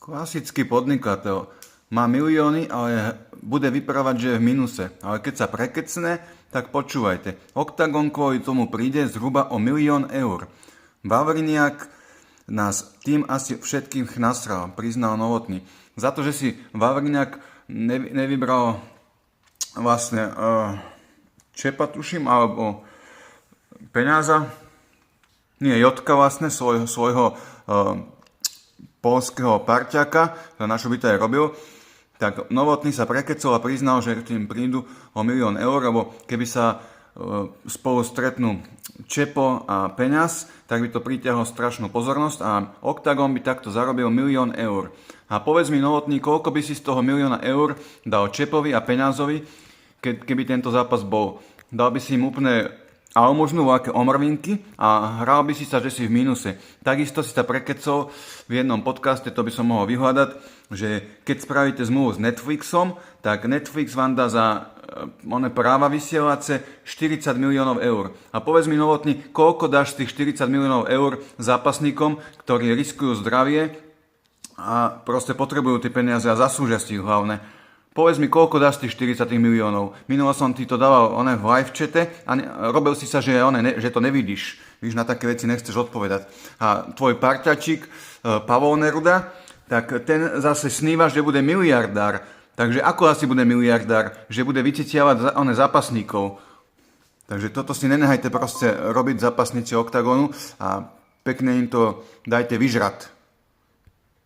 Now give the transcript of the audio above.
Klasický podnikateľ. Má milióny, ale bude vyprávať, že je v minuse. Ale keď sa prekecne, tak počúvajte. Octagon kvôli tomu príde zhruba o 1 000 000 eur. Vavriniak nás tým asi všetkých nasral, priznal Novotný. Za to, že si Vavriniak nevybral vlastne Čepa, tuším, alebo Peňaza, nie, Jotka vlastne, svojho poľského parťaka, na čo by to aj robil, tak Novotný sa prekecol a priznal, že tým prídu o 1 000 000 eur, lebo keby sa spolu stretnú Čepo a Peňaz, tak by to pritiahlo strašnú pozornosť a Octagon by takto zarobil 1 000 000 eur. A povedz mi, Novotný, koľko by si z toho 1 000 000 eur dal Čepovi a Peňazovi, keby tento zápas bol? Dal by si im úplne almužnú, aké omrvinky a hral by si sa, že si v mínuse. Takisto si sa prekecol v jednom podcaste, to by som mohol vyhľadať, že keď spravíte zmluvu s Netflixom, tak Netflix vám dá za práva vysielace 40 miliónov eur. A povedz mi, Novotný, koľko dáš z tých 40 miliónov eur zápasníkom, ktorí riskujú zdravie a proste potrebujú tie peniaze a zaslúžia si ich hlavne. Povedz mi, koľko dáš z tých 40 miliónov. Minulo som ti to dával v live chate a robil si sa, že to nevidíš. Víš, na také veci nechceš odpovedať. A tvoj parťačík Pavol Neruda, tak ten zase sníva, že bude miliardár. Takže ako asi bude miliardár? Že bude vyciciavať zápasníkov. Takže toto si nenehajte proste robiť zápasníci Octagonu a pekne im to dajte vyžrať.